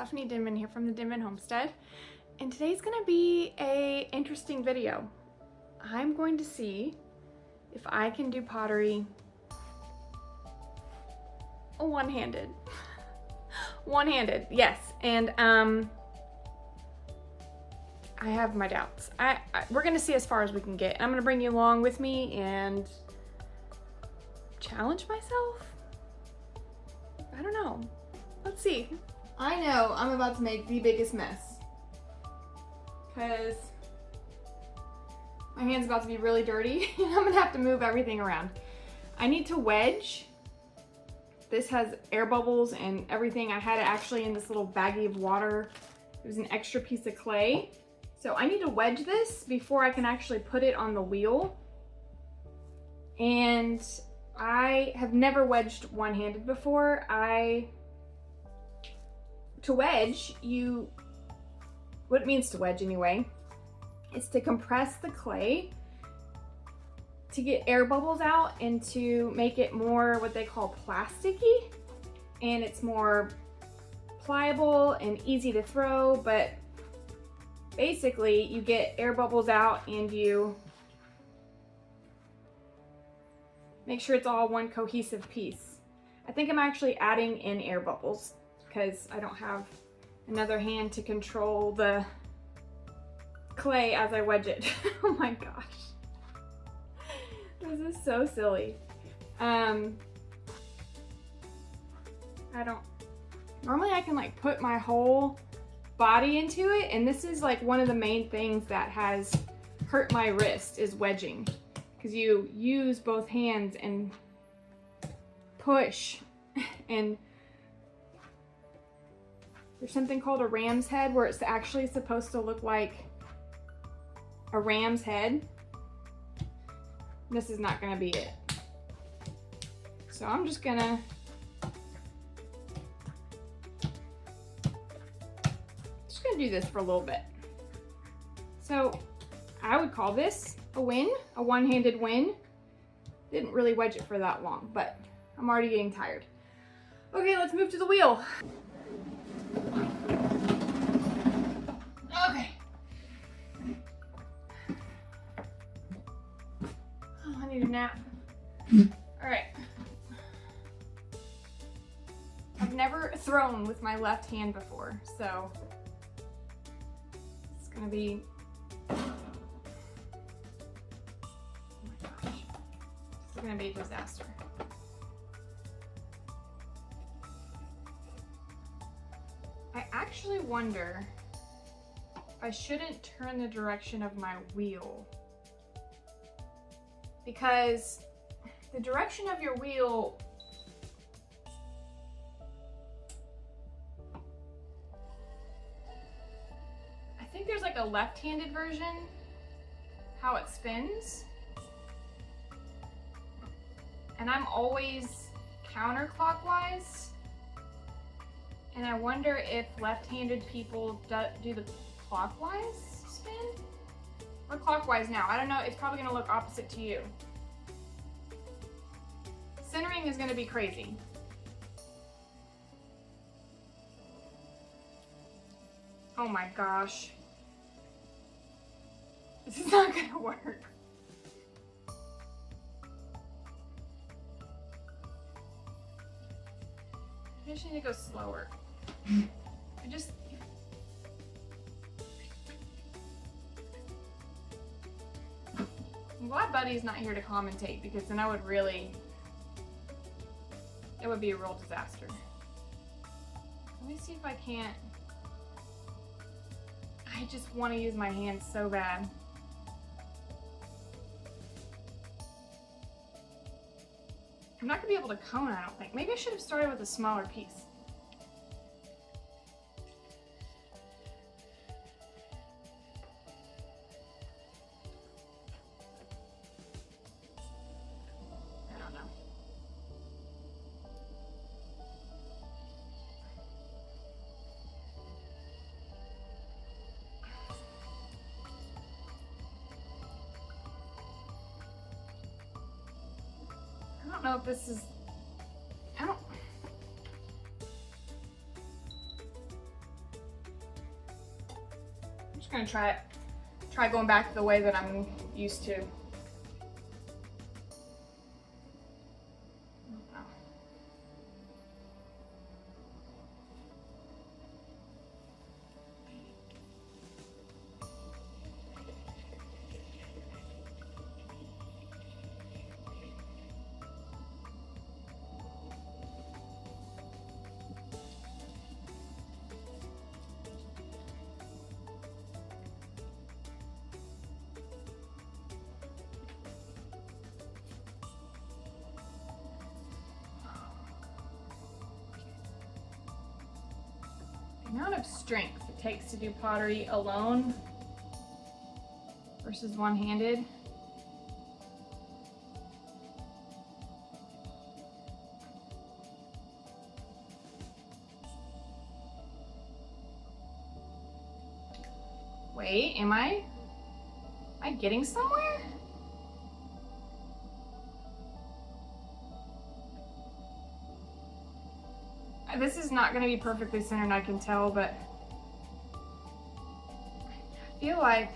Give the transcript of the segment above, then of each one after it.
Stephanie Denman here from the Denman Homestead, and today's gonna be a interesting video. I'm going to see if I can do pottery one-handed. One-handed, yes, and I have my doubts. We're gonna see as far as we can get. I'm gonna bring you along with me and challenge myself. I don't know. Let's see. I know I'm about to make the biggest mess because my hand's about to be really dirty and I'm gonna have to move everything around. I need to wedge. This has air bubbles and everything. I had it actually in this little baggie of water. It was an extra piece of clay. So I need to wedge this before I can actually put it on the wheel. And I have never wedged one-handed before. To wedge, what it means to wedge anyway, is to compress the clay to get air bubbles out and to make it more what they call plasticky. And it's more pliable and easy to throw, but basically you get air bubbles out and you make sure it's all one cohesive piece. I think I'm actually adding in air bubbles because I don't have another hand to control the clay as I wedge it. Oh my gosh. This is so silly. Normally I can like put my whole body into it, and this is like one of the main things that has hurt my wrist is wedging. Because you use both hands and push, and there's something called a ram's head where it's actually supposed to look like a ram's head. This is not gonna be it. So I'm just gonna do this for a little bit. So I would call this a win, a one-handed win. Didn't really wedge it for that long, but I'm already getting tired. Okay, let's move to the wheel. Okay. Oh, I need a nap. All right. I've never thrown with my left hand before, so it's gonna be, oh my gosh, this is gonna be a disaster. I actually wonder if I shouldn't turn the direction of my wheel, because the direction of your wheel I think there's like a left-handed version, how it spins. And I'm always counterclockwise. And I wonder if left-handed people do the clockwise spin? Or clockwise now, I don't know, it's probably gonna look opposite to you. Centering is gonna be crazy. Oh my gosh. This is not gonna work. I just need to go slower. I'm glad Buddy's not here to commentate, because then it would be a real disaster. Let me see if I can't. I just want to use my hands so bad. I'm not gonna be able to cone, I don't think. Maybe I should have started with a smaller piece. I don't know. I don't know if this is, I'm gonna try going back to the way that I'm used to. The amount of strength it takes to do pottery alone versus one-handed. Wait, am I getting somewhere? This is not going to be perfectly centered, I can tell, but I feel like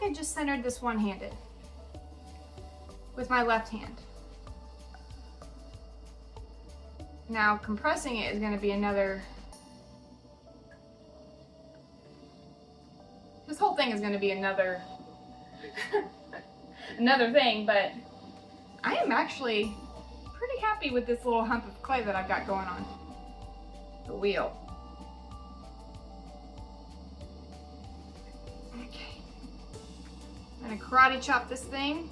I just centered this one-handed with my left hand. Now compressing it is going to be another, this whole thing is going to be another another thing, but I am actually pretty happy with this little hump of clay that I've got going on the wheel. I'm gonna karate chop this thing,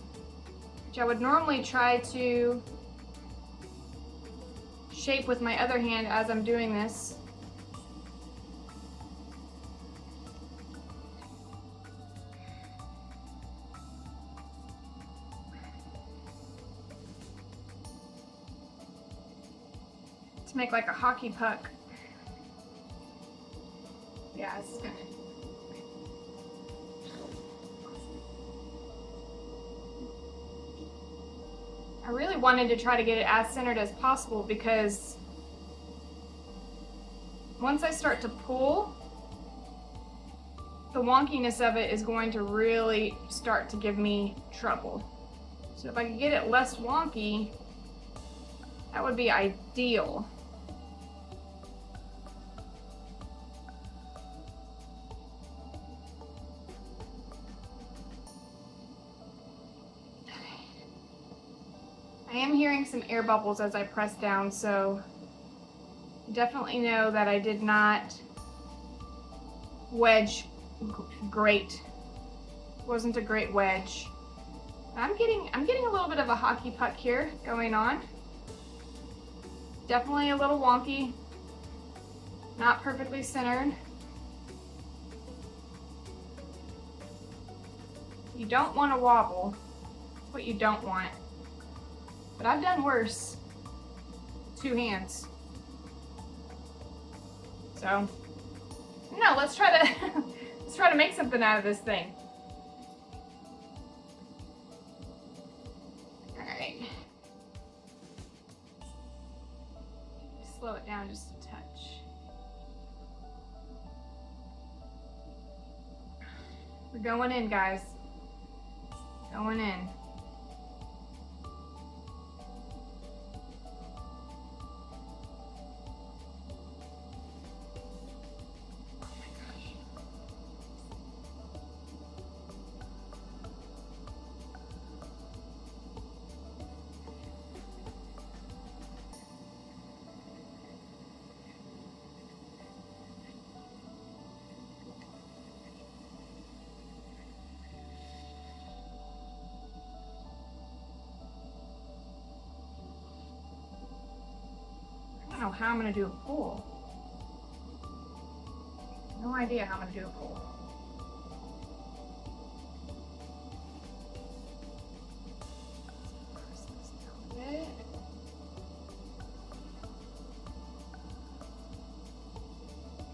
which I would normally try to shape with my other hand as I'm doing this. To make like a hockey puck. Yeah, this is gonna. I really wanted to try to get it as centered as possible because once I start to pull, the wonkiness of it is going to really start to give me trouble. So if I could get it less wonky, that would be ideal. I am hearing some air bubbles as I press down, so definitely know that I did not wedge great. Wasn't a great wedge. I'm getting a little bit of a hockey puck here going on. Definitely a little wonky. Not perfectly centered. You don't want to wobble. That's what you don't want. But I've done worse with two hands. So, no, let's try to make something out of this thing. All right. Slow it down just a touch. We're going in, guys. Going in. know how I'm gonna do a pool. No idea how I'm gonna do a pool.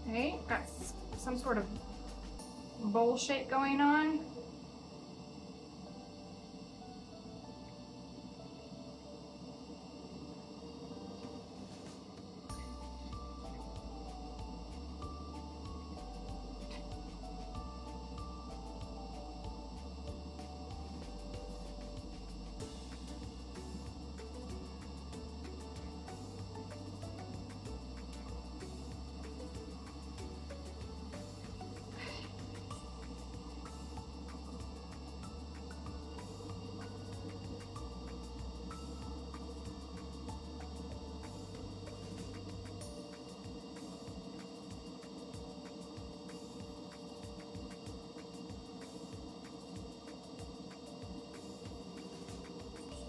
Okay, got some sort of bowl shape going on.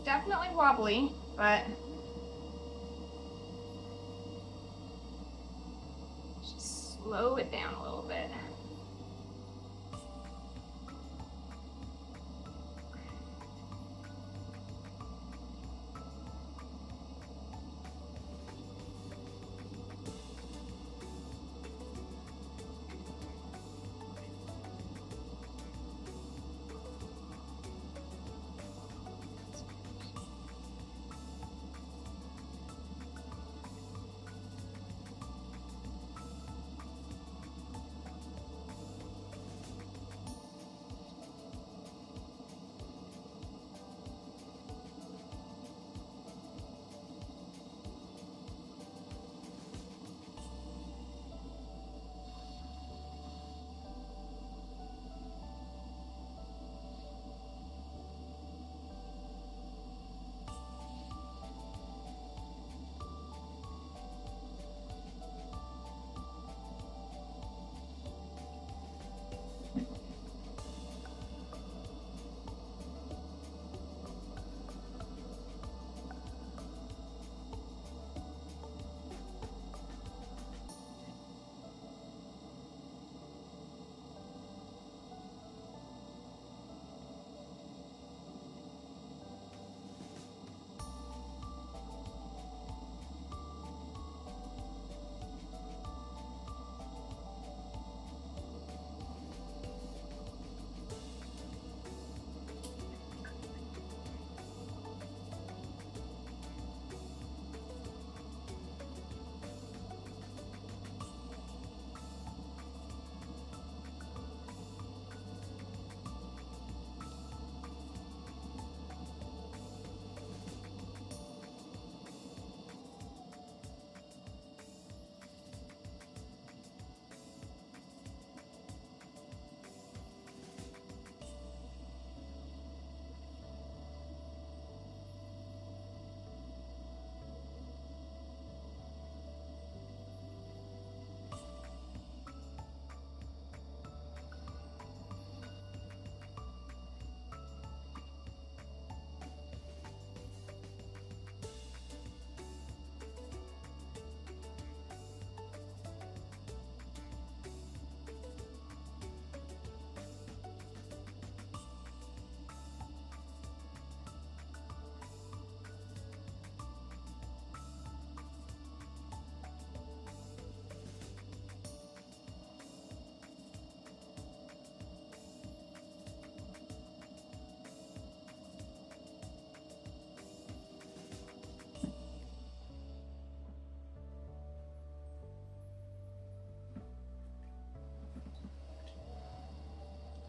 Definitely wobbly, but just slow it down a little bit.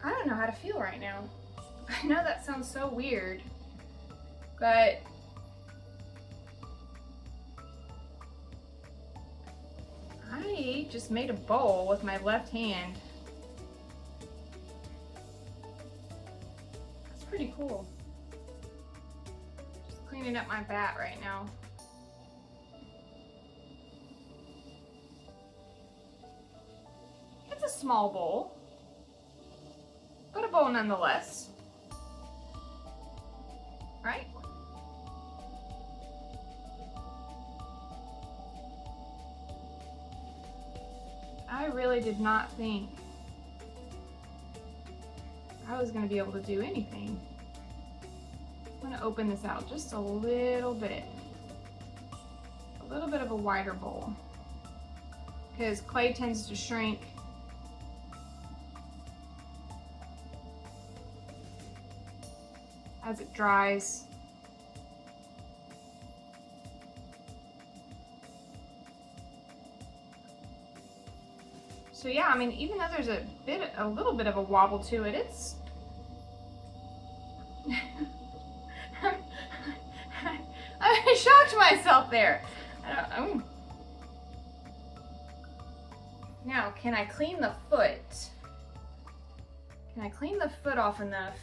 I don't know how to feel right now. I know that sounds so weird, but I just made a bowl with my left hand. That's pretty cool. Just cleaning up my bat right now. It's a small bowl, but a bowl nonetheless, right? really did not think I was gonna be able to do anything. I'm gonna open this out just a little bit of a wider bowl, because clay tends to shrink as it dries. So yeah, I mean, even though there's a little bit of a wobble to it, it's I shocked myself there. Now, can I clean the foot? Can I clean the foot off enough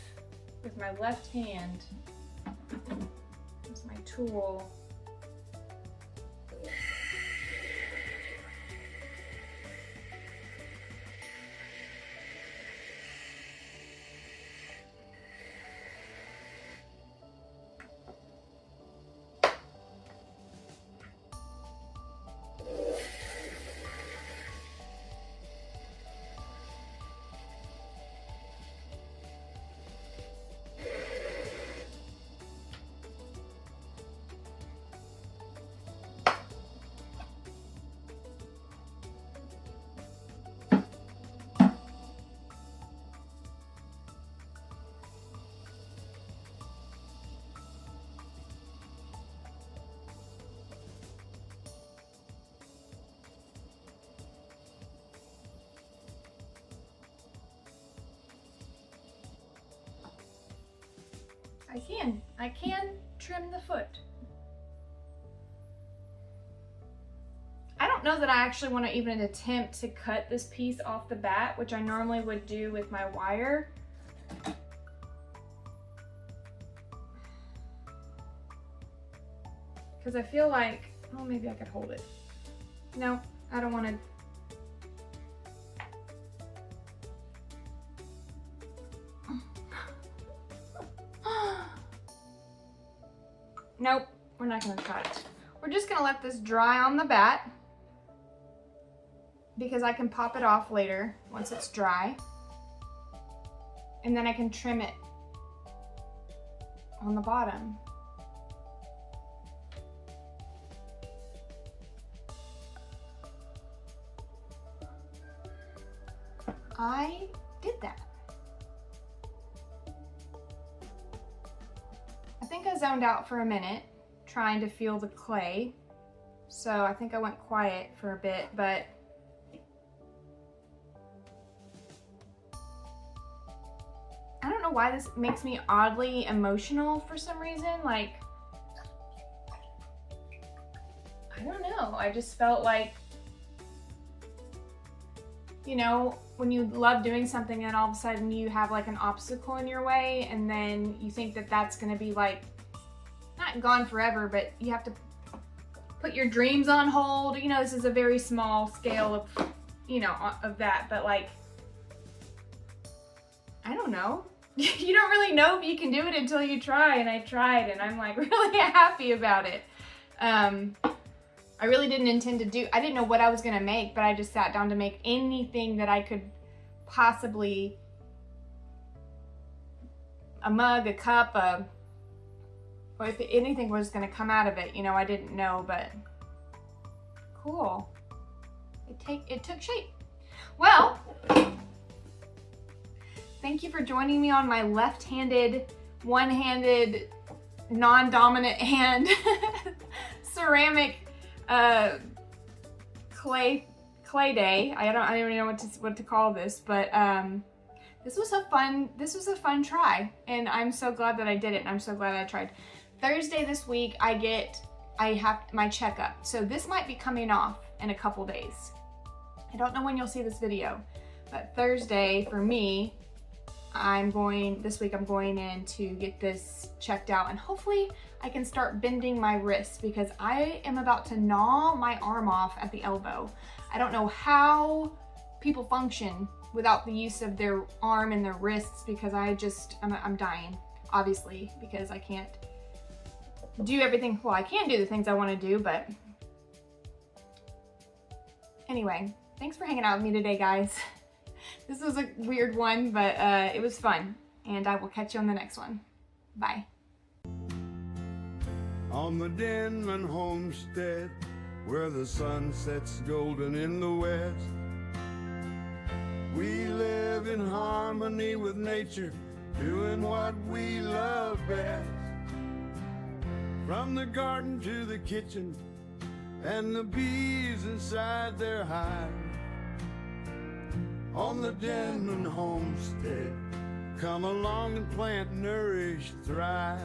with my left hand? That's my tool. I can trim the foot. I don't know that I actually want to even attempt to cut this piece off the bat, which I normally would do with my wire. Because I feel like, oh, maybe I could hold it. No, I don't want to. Nope, we're not gonna try it. We're just gonna let this dry on the bat, because I can pop it off later once it's dry. And then I can trim it on the bottom. I did that. I think I zoned out for a minute trying to feel the clay. So I think I went quiet for a bit, but I don't know why this makes me oddly emotional for some reason. Like, I don't know. I just felt like, you know, when you love doing something and all of a sudden you have like an obstacle in your way, and then you think that that's going to be like, not gone forever, but you have to put your dreams on hold. You know, this is a very small scale of, you know, of that, but like, I don't know. You don't really know if you can do it until you try, and I tried, and I'm like really happy about it. I really didn't intend to do, I didn't know what I was gonna make, but I just sat down to make anything that I could possibly, a mug, a cup, or if anything was gonna come out of it, you know, I didn't know, but cool. It took shape. Well, thank you for joining me on my left-handed, one-handed, non-dominant hand ceramic clay day. I don't even know what to call this, but this was a fun try, and I'm so glad that I did it, and I'm so glad I tried. Thursday this week I have my checkup, so this might be coming off in a couple days. I don't know when you'll see this video, but Thursday for me, this week I'm going in to get this checked out, and hopefully I can start bending my wrists, because I am about to gnaw my arm off at the elbow. I don't know how people function without the use of their arm and their wrists, because I'm dying, obviously, because I can't do everything. Well, I can do the things I want to do, but anyway, thanks for hanging out with me today, guys. This was a weird one, but it was fun. And I will catch you on the next one. Bye. On the Denman homestead, where the sun sets golden in the west, we live in harmony with nature, doing what we love best. From the garden to the kitchen, and the bees inside their hive. On the Denman homestead, come along and plant, nourish, thrive.